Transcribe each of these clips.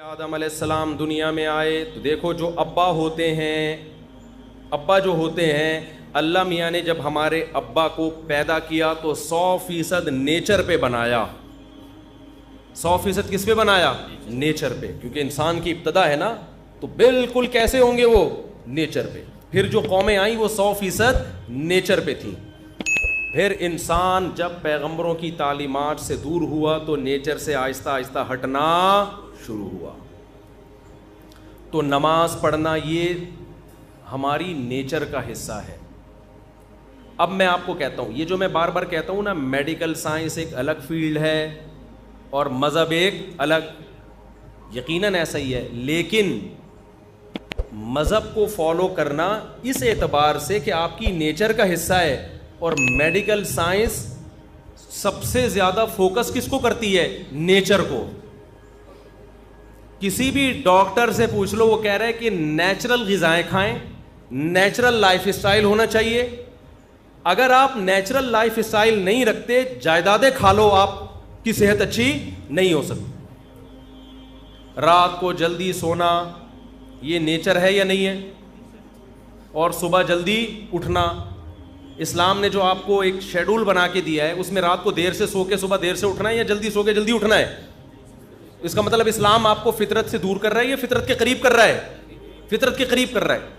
آدم علیہ السلام دنیا میں آئے تو دیکھو جو ابا ہوتے ہیں اللہ میاں نے جب ہمارے ابا کو پیدا کیا تو 100% نیچر پہ بنایا. 100% کس پہ بنایا؟ نیچر پہ, کیونکہ انسان کی ابتدا ہے نا, تو بالکل کیسے ہوں گے وہ؟ نیچر پہ. پھر جو قومیں آئیں وہ 100% نیچر پہ تھیں. پھر انسان جب پیغمبروں کی تعلیمات سے دور ہوا تو نیچر سے آہستہ آہستہ ہٹنا شروع ہوا. تو نماز پڑھنا یہ ہماری نیچر کا حصہ ہے. اب میں آپ کو کہتا ہوں, یہ جو میں بار بار کہتا ہوں نا, میڈیکل سائنس ایک الگ فیلڈ ہے اور مذہب ایک الگ, یقیناً ایسا ہی ہے, لیکن مذہب کو فالو کرنا اس اعتبار سے کہ آپ کی نیچر کا حصہ ہے, اور میڈیکل سائنس سب سے زیادہ فوکس کس کو کرتی ہے؟ نیچر کو. کسی بھی ڈاکٹر سے پوچھ لو, وہ کہہ رہے کہ نیچرل غذائیں کھائیں, نیچرل لائف اسٹائل ہونا چاہیے. اگر آپ نیچرل لائف اسٹائل نہیں رکھتے, جائیدادیں کھا لو, آپ کی صحت اچھی نہیں ہو سکتی. رات کو جلدی سونا یہ نیچر ہے یا نہیں ہے؟ اور صبح جلدی اٹھنا, اسلام نے جو آپ کو ایک شیڈول بنا کے دیا ہے, اس میں رات کو دیر سے سو کے صبح دیر سے اٹھنا ہے یا جلدی سو کے جلدی اٹھنا ہے؟ اس کا مطلب اسلام آپ کو فطرت سے دور کر رہا ہے یا فطرت کے قریب کر رہا ہے؟ فطرت کے قریب کر رہا ہے.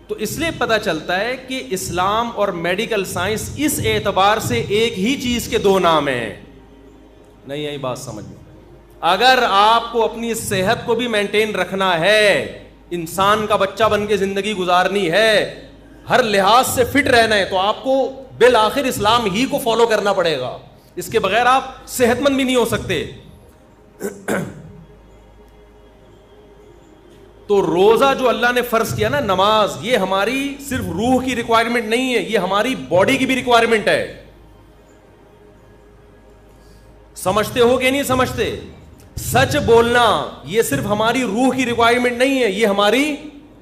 تو اس لیے پتہ چلتا ہے کہ اسلام اور میڈیکل سائنس اس اعتبار سے ایک ہی چیز کے دو نام ہیں. نہیں یہی بات سمجھ میں. اگر آپ کو اپنی صحت کو بھی مینٹین رکھنا ہے, انسان کا بچہ بن کے زندگی گزارنی ہے, ہر لحاظ سے فٹ رہنا ہے, تو آپ کو بالآخر اسلام ہی کو فالو کرنا پڑے گا. اس کے بغیر آپ صحت مند بھی نہیں ہو سکتے. تو روزہ جو اللہ نے فرض کیا نا, نماز, یہ ہماری صرف روح کی ریکوائرمنٹ نہیں ہے, یہ ہماری باڈی کی بھی ریکوائرمنٹ ہے. سمجھتے ہو کہ نہیں سمجھتے؟ سچ بولنا یہ صرف ہماری روح کی ریکوائرمنٹ نہیں ہے, یہ ہماری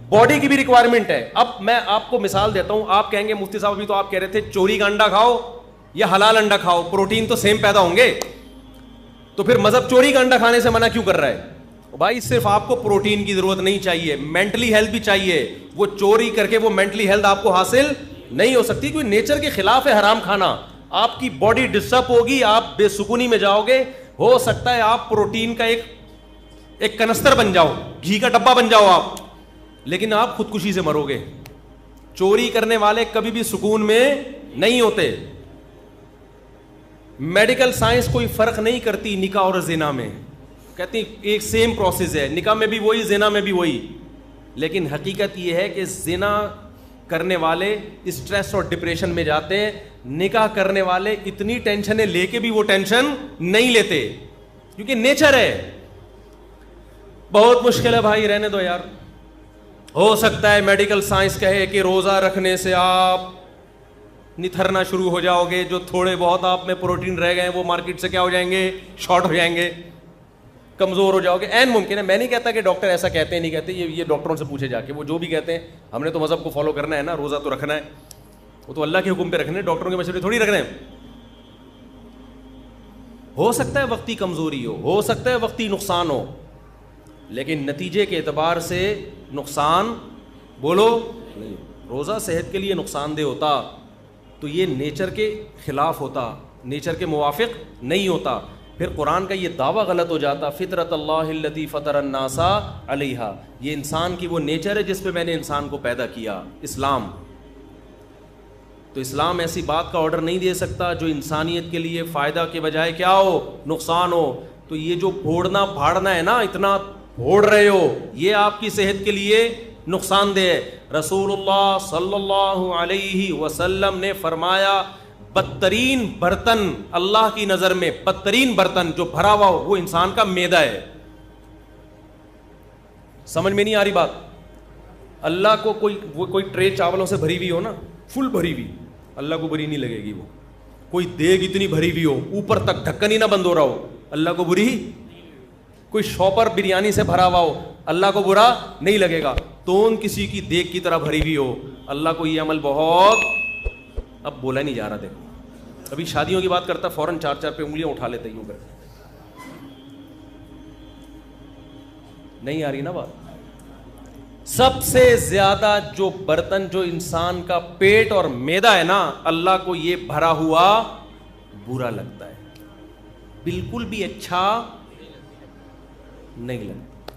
باڈی کی بھی ریکوائرمنٹ ہے. اب میں آپ کو مثال دیتا ہوں. آپ کہیں گے مفتی صاحب ابھی تو آپ کہہ رہے تھے چوری کا انڈا کھاؤ یا حلال انڈا کھاؤ, پروٹین تو سیم پیدا ہوں گے, تو پھر مذہب چوری کا انڈا کھانے سے منع کیوں کر رہا ہے؟ بھائی صرف آپ کو پروٹین کی ضرورت نہیں چاہیے, مینٹلی ہیلتھ بھی چاہیے. وہ چوری کر کے وہ مینٹلی ہیلتھ آپ کو حاصل نہیں ہو سکتی, کیونکہ نیچر کے خلاف ہے حرام کھانا. آپ کی باڈی ڈسٹرب ہوگی, آپ بے سکونی میں جاؤ گے. ہو سکتا ہے آپ پروٹین کا ایک کنستر بن جاؤ, گھی کا ڈبہ بن جاؤ آپ, لیکن آپ خودکشی سے مرو گے. چوری کرنے والے کبھی بھی سکون میں نہیں ہوتے. میڈیکل سائنس کوئی فرق نہیں کرتی نکاح اور زنا میں, کہتی ایک سیم پروسیس ہے, نکاح میں بھی وہی, زنا میں بھی وہی. لیکن حقیقت یہ ہے کہ زنا کرنے والے اسٹریس اور ڈپریشن میں جاتے ہیں, نکاح کرنے والے اتنی ٹینشنیں لے کے بھی وہ ٹینشن نہیں لیتے, کیونکہ نیچر ہے. بہت مشکل ہے بھائی, رہنے دو یار. ہو سکتا ہے میڈیکل سائنس کہے کہ روزہ رکھنے سے آپ نتھرنا شروع ہو جاؤ گے, جو تھوڑے بہت آپ میں پروٹین رہ گئے وہ مارکیٹ سے کیا ہو جائیں گے, شارٹ ہو جائیں گے, کمزور ہو جاؤ گے. این ممکن ہے, میں نہیں کہتا کہ ڈاکٹر ایسا کہتے ہیں نہیں کہتے, یہ ڈاکٹروں سے پوچھے جا کے, وہ جو بھی کہتے ہیں. ہم نے تو مذہب کو فالو کرنا ہے نا, روزہ تو رکھنا ہے, وہ تو اللہ کے حکم پہ رکھنے, ڈاکٹروں کے مشورے تھوڑی رکھنے. ہو سکتا ہے وقتی کمزوری ہو سکتا ہے وقتی نقصان ہو, لیکن نتیجے کے اعتبار سے نقصان بولو نہیں. روزہ صحت کے لیے نقصان دہ ہوتا تو یہ نیچر کے خلاف ہوتا, نیچر کے موافق نہیں ہوتا. پھر قرآن کا یہ دعویٰ غلط ہو جاتا, فطرت اللہ التی فطر الناس علیہا, یہ انسان کی وہ نیچر ہے جس پہ میں نے انسان کو پیدا کیا, اسلام. تو اسلام ایسی بات کا آرڈر نہیں دے سکتا جو انسانیت کے لیے فائدہ کے بجائے کیا ہو, نقصان ہو. تو یہ جو پھوڑنا پھاڑنا ہے نا, اتنا پھوڑ رہے ہو, یہ آپ کی صحت کے لیے نقصان دہ ہے. رسول اللہ صلی اللہ علیہ وسلم نے فرمایا بدترین برتن اللہ کی نظر میں, بدترین برتن جو بھرا ہوا ہو وہ انسان کا معدہ ہے. سمجھ میں نہیں آ رہی بات؟ اللہ کو کوئی ٹرے چاولوں سے بھری ہوئی ہو نا, فل بھری ہوئی, اللہ کو بری نہیں لگے گی. وہ کوئی دیگ اتنی بھری ہوئی ہو, اوپر تک ڈھکن ہی نہ بند ہو رہا ہو, اللہ کو بری. کوئی شاپر بریانی سے بھرا ہوا ہو, اللہ کو برا نہیں لگے گا. تون کسی کی دیگ کی طرح بھری ہوئی ہو, اللہ کو یہ عمل بہت, اب بولا نہیں جا رہا. دیکھو ابھی شادیوں کی بات کرتا, فوراً 4 پہ انگلیاں اٹھا لیتے یوں کر. نہیں آ رہی نا بات؟ سب سے زیادہ جو برتن جو انسان کا پیٹ اور معدہ ہے نا، اللہ کو یہ بھرا ہوا برا لگتا ہے، بالکل بھی اچھا نہیں لگتا۔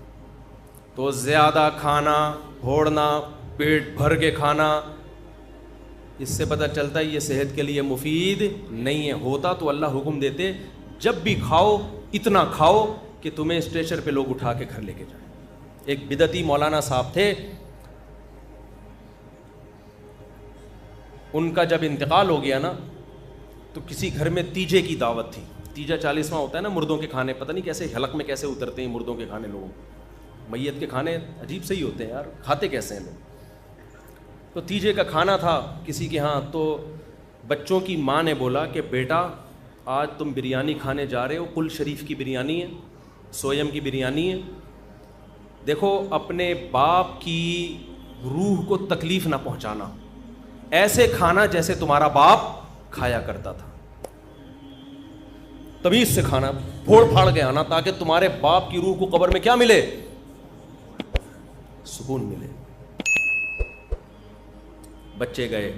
تو زیادہ کھانا، پھوڑنا، پیٹ بھر کے کھانا، اس سے پتہ چلتا ہے یہ صحت کے لیے مفید نہیں ہے۔ ہوتا تو اللہ حکم دیتے جب بھی کھاؤ اتنا کھاؤ کہ تمہیں اسٹریچر پہ لوگ اٹھا کے گھر لے کے جائیں۔ ایک بدعتی مولانا صاحب تھے، ان کا جب انتقال ہو گیا نا تو کسی گھر میں تیجے کی دعوت تھی۔ تیجا 40واں ہوتا ہے نا مردوں کے کھانے، پتہ نہیں کیسے حلق میں کیسے اترتے ہیں مردوں کے کھانے لوگوں، میت کے کھانے عجیب سے ہی ہوتے ہیں یار، کھاتے کیسے ہیں لوگ؟ تو تیجے کا کھانا تھا کسی کے ہاں، تو بچوں کی ماں نے بولا کہ بیٹا آج تم بریانی کھانے جا رہے ہو، کل شریف کی بریانی ہے، سویم کی بریانی ہے، دیکھو اپنے باپ کی روح کو تکلیف نہ پہنچانا، ایسے کھانا جیسے تمہارا باپ کھایا کرتا تھا، تمیز سے کھانا، پھوڑ پھاڑ کے آنا، تاکہ تمہارے باپ کی روح کو قبر میں کیا ملے؟ سکون ملے۔ بچے گئے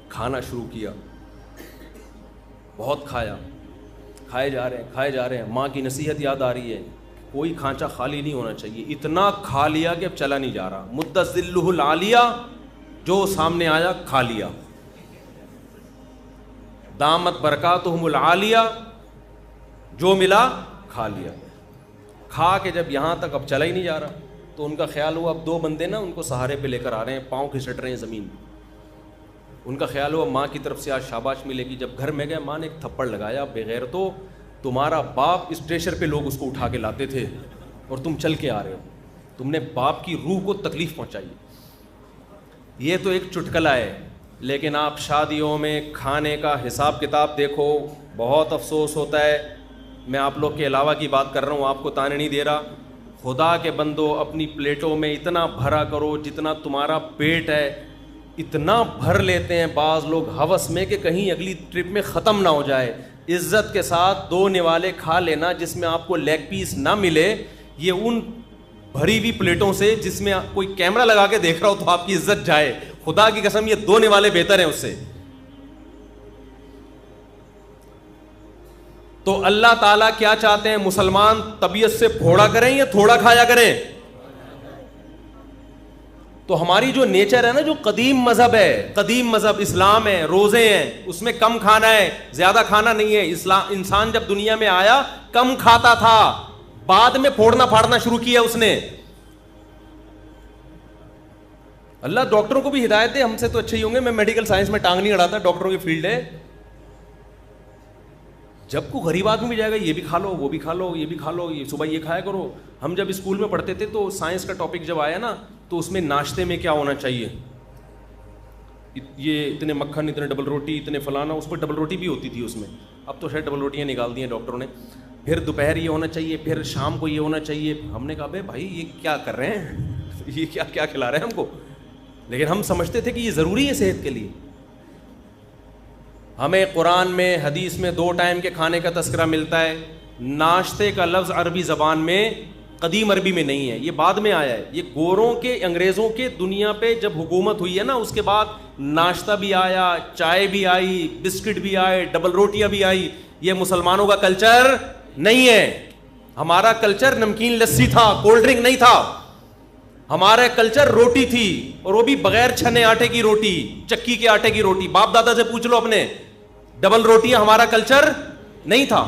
کھانا شروع کیا، بہت کھایا، کھائے جا رہے ہیں، ماں کی نصیحت یاد آ رہی ہے، کوئی کھانچا خالی نہیں ہونا چاہیے، اتنا کھا لیا کہ اب چلا نہیں جا رہا، مدت ذلہ العالیہ، جو سامنے آیا کھا لیا، دامت برکاتہم العالیہ، جو ملا کھا لیا، کھا کے جب یہاں تک اب چلا ہی نہیں جا رہا تو ان کا خیال ہوا اب دو بندے نا ان کو سہارے پہ لے کر آ رہے ہیں، پاؤں کھسٹ رہے ہیں زمین، ان کا خیال ہوا ماں کی طرف سے آج شاباش ملے گی۔ جب گھر میں گئے ماں نے ایک تھپڑ لگایا، بغیر تو تمہارا باپ اسٹریچر پہ لوگ اس کو اٹھا کے لاتے تھے اور تم چل کے آ رہے ہو، تم نے باپ کی روح کو تکلیف پہنچائی۔ یہ تو ایک چٹکلا ہے، لیکن آپ شادیوں میں کھانے کا حساب کتاب دیکھو، بہت افسوس ہوتا ہے، میں آپ لوگ کے علاوہ کی بات کر رہا ہوں، آپ کو تانے نہیں دے رہا، خدا کے بندو اپنی پلیٹوں میں اتنا بھرا کرو جتنا تمہارا پیٹ ہے، اتنا بھر لیتے ہیں بعض لوگ ہوس میں کہ کہیں اگلی ٹرپ میں ختم نہ ہو جائے۔ عزت کے ساتھ دو نوالے کھا لینا جس میں آپ کو لیگ پیس نہ ملے، یہ ان بھری ہوئی پلیٹوں سے جس میں کوئی کیمرہ لگا کے دیکھ رہا ہو تو آپ کی عزت جائے، خدا کی قسم یہ دو نوالے بہتر ہیں اس سے۔ تو اللہ تعالیٰ کیا چاہتے ہیں؟ مسلمان طبیعت سے پھوڑا کریں یا تھوڑا کھایا کریں؟ تو ہماری جو نیچر ہے نا، جو قدیم مذہب ہے، قدیم مذہب اسلام ہے، روزے ہیں، اس میں کم کھانا ہے، زیادہ کھانا نہیں ہے۔ انسان جب دنیا میں آیا کم کھاتا تھا، بعد میں پھوڑنا پھاڑنا شروع کیا اس نے۔ اللہ ڈاکٹروں کو بھی ہدایت دے، ہم سے تو اچھے ہی ہوں گے، میں میڈیکل سائنس میں ٹانگ نہیں اڑاتا، ڈاکٹروں کی فیلڈ ہے۔ جب کو غریب آدمی بھی جائے گا، یہ بھی کھا لو، وہ بھی کھا لو، یہ بھی کھا لو، یہ صبح یہ کھایا کرو۔ ہم جب اسکول میں پڑھتے تھے تو سائنس کا ٹاپک جب آیا نا تو اس میں ناشتے میں کیا ہونا چاہیے، یہ اتنے مکھن، اتنے ڈبل روٹی، اتنے فلانا، اس پر ڈبل روٹی بھی ہوتی تھی اس میں، اب تو شاید ڈبل روٹیاں نکال دی ہیں ڈاکٹروں نے۔ پھر دوپہر یہ ہونا چاہیے، پھر شام کو یہ ہونا چاہیے۔ ہم نے کہا بے بھائی یہ کیا کر رہے ہیں، یہ کیا کیا کھلا رہے ہیں ہم کو، لیکن ہم سمجھتے تھے کہ یہ ضروری ہے صحت کے لیے۔ ہمیں قرآن میں، حدیث میں 2 ٹائم کے کھانے کا تذکرہ ملتا ہے۔ ناشتے کا لفظ عربی زبان میں، قدیم عربی میں نہیں ہے، یہ بعد میں آیا ہے۔ یہ گوروں کے، انگریزوں کے دنیا پہ جب حکومت ہوئی ہے نا، اس کے بعد ناشتہ بھی آیا، چائے بھی آئی، بسکٹ بھی آئے، ڈبل روٹیاں بھی آئی۔ یہ مسلمانوں کا کلچر نہیں ہے۔ ہمارا کلچر نمکین لسی تھا، کولڈ ڈرنک نہیں تھا۔ ہمارا کلچر روٹی تھی، اور وہ بھی بغیر چھنے آٹے کی روٹی، چکی کے آٹے کی روٹی۔ باپ دادا سے پوچھ لو اپنے، ڈبل روٹیاں ہمارا کلچر نہیں تھا۔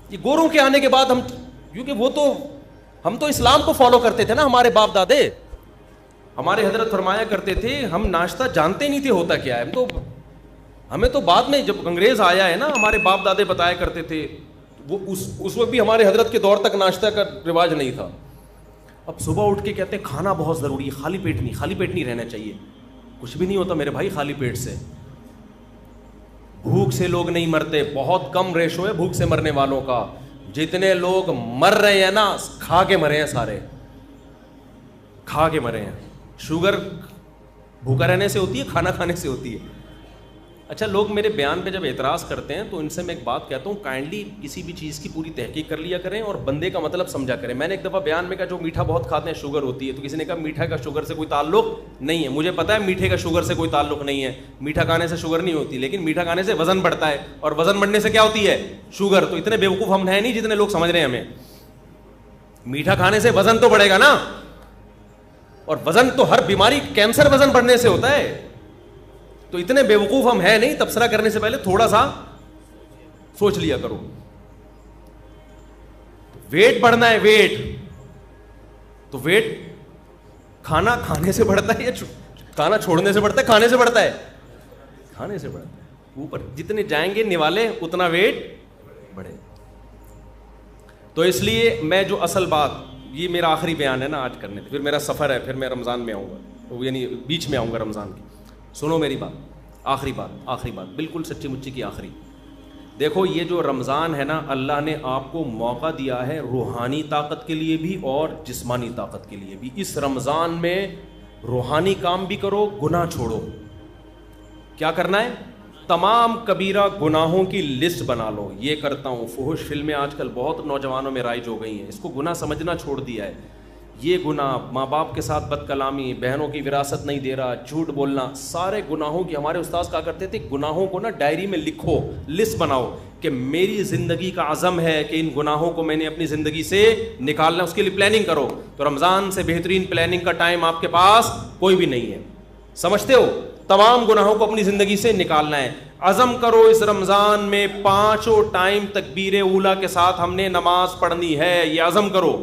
یہ گوروں کے آنے کے بعد ہم، کیونکہ وہ تو، ہم تو اسلام کو فالو کرتے تھے نا، ہمارے باپ دادے، ہمارے حضرت فرمایا کرتے تھے ہم ناشتہ جانتے نہیں تھے ہوتا کیا ہے، ہمیں تو بعد میں جب انگریز آیا ہے نا، ہمارے باپ دادے بتایا کرتے تھے، وہ اس وقت بھی ہمارے حضرت کے دور تک ناشتہ کا رواج نہیں تھا۔ اب صبح اٹھ کے کہتے ہیں کھانا بہت ضروری ہے، خالی پیٹ نہیں رہنا چاہیے۔ کچھ بھی نہیں ہوتا میرے بھائی خالی پیٹ سے، بھوک سے لوگ نہیں مرتے، بہت کم ریشو ہے بھوک سے مرنے والوں کا۔ جتنے لوگ مر رہے ہیں نا، کھا کے مرے ہیں، سارے کھا کے مرے ہیں۔ شوگر بھوکا رہنے سے ہوتی ہے، کھانا کھانے سے ہوتی ہے۔ اچھا لوگ میرے بیان پہ جب اعتراض کرتے ہیں تو ان سے میں ایک بات کہتا ہوں, کائنڈلی کسی بھی چیز کی پوری تحقیق کر لیا کریں اور بندے کا مطلب سمجھا کریں. میں نے ایک دفعہ بیان میں کہا جو میٹھا بہت کھاتے ہیں شوگر ہوتی ہے, تو کسی نے کہا میٹھا کا شوگر سے کوئی تعلق نہیں ہے. مجھے پتا ہے میٹھے کا شوگر سے کوئی تعلق نہیں ہے, میٹھا کھانے سے شوگر نہیں ہوتی, لیکن میٹھا کھانے سے وزن بڑھتا ہے, اور وزن بڑھنے سے کیا ہوتی ہے, شوگر. تو اتنے بیوقوف ہم ہیں نہیں جتنے لوگ سمجھ رہے ہیں ہمیں. میٹھا کھانے سے وزن تو بڑھے گا نا, اور وزن تو ہر بیماری, کینسر وزن بڑھنے سے ہوتا ہے. تو اتنے بیوقوف ہم ہیں نہیں, تبصرہ کرنے سے پہلے تھوڑا سا سوچ لیا کرو. ویٹ بڑھنا ہے, ویٹ تو ویٹ کھانا کھانے سے بڑھتا ہے یا کھانا چھوڑنے سے بڑھتا ہے؟ کھانے سے بڑھتا ہے, کھانے سے بڑھتا ہے. اوپر جتنے جائیں گے نوالے اتنا ویٹ بڑھے. تو اس لیے میں جو اصل بات, یہ میرا آخری بیان ہے نا آج کرنے, پھر میرا سفر ہے, پھر میں رمضان میں آؤں گا, یعنی بیچ میں آؤں گا رمضان کی. سنو میری بات, آخری بات بالکل سچی مچی کی آخری. دیکھو یہ جو رمضان ہے نا, اللہ نے آپ کو موقع دیا ہے روحانی طاقت کے لیے بھی اور جسمانی طاقت کے لیے بھی. اس رمضان میں روحانی کام بھی کرو, گناہ چھوڑو. کیا کرنا ہے؟ تمام کبیرہ گناہوں کی لسٹ بنا لو. یہ کرتا ہوں, فحش فلمیں آج کل بہت نوجوانوں میں رائج ہو گئی ہیں, اس کو گناہ سمجھنا چھوڑ دیا ہے. یہ گناہ, ماں باپ کے ساتھ بد کلامی, بہنوں کی وراثت نہیں دے رہا, جھوٹ بولنا, سارے گناہوں کی. ہمارے استاذ کہا کرتے تھے گناہوں کو نا ڈائری میں لکھو, لسٹ بناؤ کہ میری زندگی کا عزم ہے کہ ان گناہوں کو میں نے اپنی زندگی سے نکالنا, اس کے لیے پلاننگ کرو. تو رمضان سے بہترین پلاننگ کا ٹائم آپ کے پاس کوئی بھی نہیں ہے. سمجھتے ہو؟ تمام گناہوں کو اپنی زندگی سے نکالنا ہے. عزم کرو اس رمضان میں 5 ٹائم تکبیر اولیٰ کے ساتھ ہم نے نماز پڑھنی ہے. یہ عزم کرو,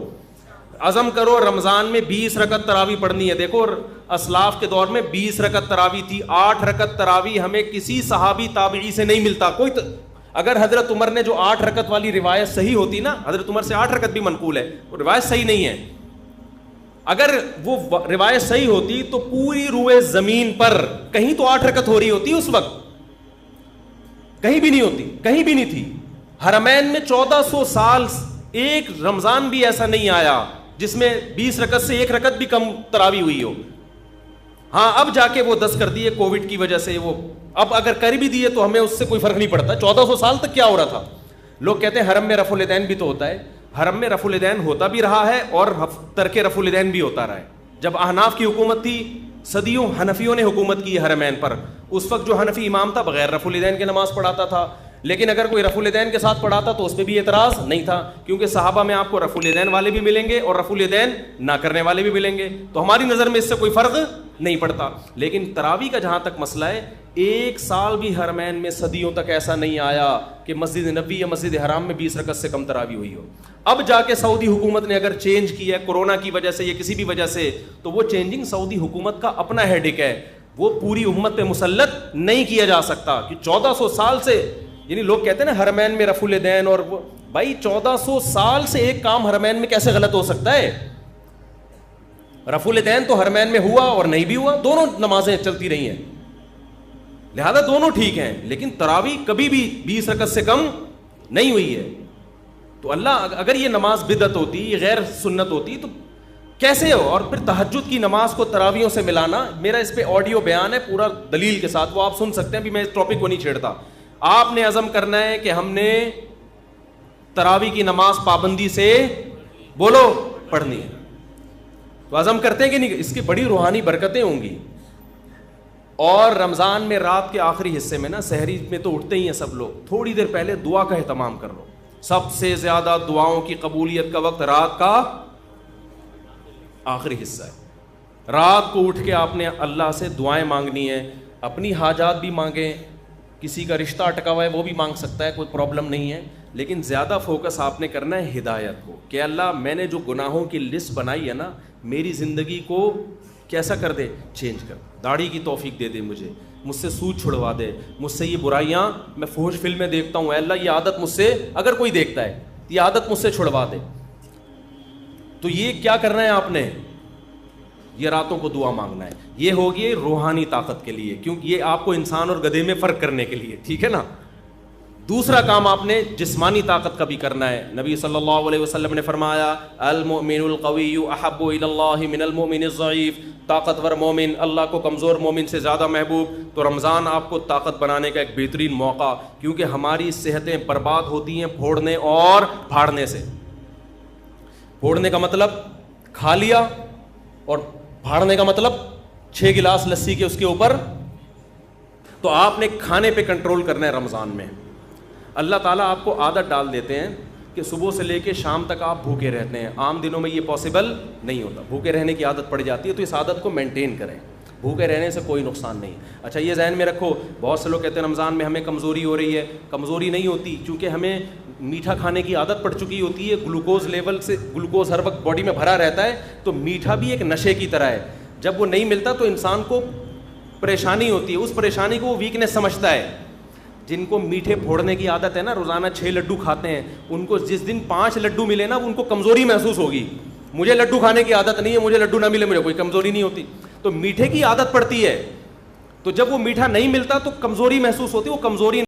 عزم کرو. رمضان میں 20 رکعت تراویح پڑھنی ہے. دیکھو اسلاف کے دور میں 20 رکعت تراویح تھی. 8 رکعت تراویح ہمیں کسی صحابی تابعی سے نہیں ملتا. اگر حضرت عمر نے جو 8 رکعت والی روایت صحیح ہوتی نا, حضرت عمر سے 8 رکعت بھی منقول ہے, وہ روایت صحیح نہیں ہے. اگر وہ روایت صحیح ہوتی تو پوری روئے زمین پر کہیں تو 8 رکعت ہو رہی ہوتی. اس وقت کہیں بھی نہیں ہوتی, کہیں بھی نہیں تھی. حرمین میں 1400 سال ایک رمضان بھی ایسا نہیں آیا جس میں 20 رکعت سے 1 رکعت بھی کم تراویح ہوئی ہو. ہاں اب جا کے وہ 10 کر دیے کووڈ کی وجہ سے. وہ اب اگر کر بھی دیے تو ہمیں اس سے کوئی فرق نہیں پڑتا. 1400 سال تک کیا ہو رہا تھا؟ لوگ کہتے ہیں حرم میں رفع الیدین بھی تو ہوتا ہے. حرم میں رفع الیدین ہوتا بھی رہا ہے اور ترک رفع الیدین بھی ہوتا رہا ہے. جب احناف کی حکومت تھی, صدیوں حنفیوں نے حکومت کی حرمین پر. اس وقت جو حنفی امام تھا بغیر رفع الیدین کے نماز پڑھاتا تھا, لیکن اگر کوئی رفع الیدین کے ساتھ پڑھاتا تو اس پہ بھی اعتراض نہیں تھا, کیونکہ صحابہ میں آپ کو رفع الیدین والے بھی ملیں گے اور رفع الیدین نہ کرنے والے بھی ملیں گے. تو ہماری نظر میں اس سے کوئی فرق نہیں پڑتا. لیکن تراویح کا جہاں تک مسئلہ ہے, 1 سال بھی حرمین میں صدیوں تک ایسا نہیں آیا کہ مسجد نبوی یا مسجد حرام میں 20 رکعت سے کم تراویح ہوئی ہو. اب جا کے سعودی حکومت نے اگر چینج کیا ہے کورونا کی وجہ سے یا کسی بھی وجہ سے, تو وہ چینجنگ سعودی حکومت کا اپنا ہیڈک ہے. وہ پوری امت پہ مسلط نہیں کیا جا سکتا کہ 1400 سال سے, یعنی لوگ کہتے ہیں نا حرمین میں رفع الیدین, اور وہ بھائی 1400 سال سے ایک کام حرمین میں کیسے غلط ہو سکتا ہے؟ رفع الیدین تو حرمین میں ہوا اور نہیں بھی ہوا, دونوں نمازیں چلتی رہی ہیں, لہذا دونوں ٹھیک ہیں. لیکن تراویح کبھی بھی 20 رکعت سے کم نہیں ہوئی ہے. تو اللہ, اگر یہ نماز بدعت ہوتی, یہ غیر سنت ہوتی تو کیسے ہو؟ اور پھر تہجد کی نماز کو تراویحوں سے ملانا, میرا اس پہ آڈیو بیان ہے پورا دلیل کے ساتھ, وہ آپ سن سکتے ہیں. بھی میں اس ٹاپک کو نہیں چھیڑتا. آپ نے عزم کرنا ہے کہ ہم نے تراویح کی نماز پابندی سے بولو پڑھنی ہے. تو عزم کرتے ہیں کہ نہیں؟ اس کی بڑی روحانی برکتیں ہوں گی. اور رمضان میں رات کے آخری حصے میں نا, سحری میں تو اٹھتے ہی ہیں سب لوگ, تھوڑی دیر پہلے دعا کا اہتمام کر لو. سب سے زیادہ دعاؤں کی قبولیت کا وقت رات کا آخری حصہ ہے. رات کو اٹھ کے آپ نے اللہ سے دعائیں مانگنی ہیں. اپنی حاجات بھی مانگیں, کسی کا رشتہ اٹکا ہوا ہے وہ بھی مانگ سکتا ہے, کوئی پرابلم نہیں ہے. لیکن زیادہ فوکس آپ نے کرنا ہے ہدایت کو, کہ اللہ میں نے جو گناہوں کی لسٹ بنائی ہے نا, میری زندگی کو کیسا کر دے, چینج کر. داڑھی کی توفیق دے دے مجھے, مجھ سے سود چھڑوا دے, مجھ سے یہ برائیاں, میں فحش فلمیں دیکھتا ہوں, اے اللہ یہ عادت مجھ سے, اگر کوئی دیکھتا ہے یہ عادت مجھ سے چھڑوا دے. تو یہ کیا کرنا ہے آپ نے؟ یہ راتوں کو دعا مانگنا ہے. یہ ہوگی روحانی طاقت کے لیے, کیونکہ یہ آپ کو انسان اور گدھے میں فرق کرنے کے لیے, ٹھیک ہے نا. دوسرا کام آپ نے جسمانی طاقت کا بھی کرنا ہے. نبی صلی اللہ علیہ وسلم نے فرمایا المؤمن القوی احب الی اللہ من المؤمن الضعیف, طاقتور مومن اللہ کو کمزور مومن سے زیادہ محبوب. تو رمضان آپ کو طاقت بنانے کا ایک بہترین موقع, کیونکہ ہماری صحتیں برباد ہوتی ہیں پھوڑنے اور پھاڑنے سے. پھوڑنے کا مطلب کھا لیا, اور پھاڑنے کا مطلب 6 گلاس لسی کے اس کے اوپر. تو آپ نے کھانے پہ کنٹرول کرنا ہے رمضان میں. اللہ تعالیٰ آپ کو عادت ڈال دیتے ہیں کہ صبح سے لے کے شام تک آپ بھوکے رہتے ہیں. عام دنوں میں یہ پاسبل نہیں ہوتا, بھوکے رہنے کی عادت پڑ جاتی ہے. تو اس عادت کو مینٹین کریں, بھوکے رہنے سے کوئی نقصان نہیں. اچھا یہ ذہن میں رکھو, بہت سے لوگ کہتے ہیں رمضان میں ہمیں کمزوری ہو رہی ہے. کمزوری نہیں ہوتی, چونکہ ہمیں میٹھا کھانے کی عادت پڑ چکی ہوتی ہے. گلوکوز لیول سے, گلوکوز ہر وقت باڈی میں بھرا رہتا ہے, تو میٹھا بھی ایک نشے کی طرح ہے. جب وہ نہیں ملتا تو انسان کو پریشانی ہوتی ہے, اس پریشانی کو وہ ویکنیس سمجھتا ہے. جن کو میٹھے پھوڑنے کی عادت ہے نا, روزانہ 6 لڈو کھاتے ہیں, ان کو جس دن 5 لڈو ملے نا, ان کو کمزوری محسوس ہوگی. مجھے لڈو کھانے کی عادت نہیں ہے, مجھے لڈو نہ ملے مجھے کوئی کمزوری نہیں ہوتی. تو میٹھے کی عادت پڑتی ہے, تو جب وہ میٹھا نہیں ملتا تو کمزوری محسوس ہوتی ہے. وہ کمزوری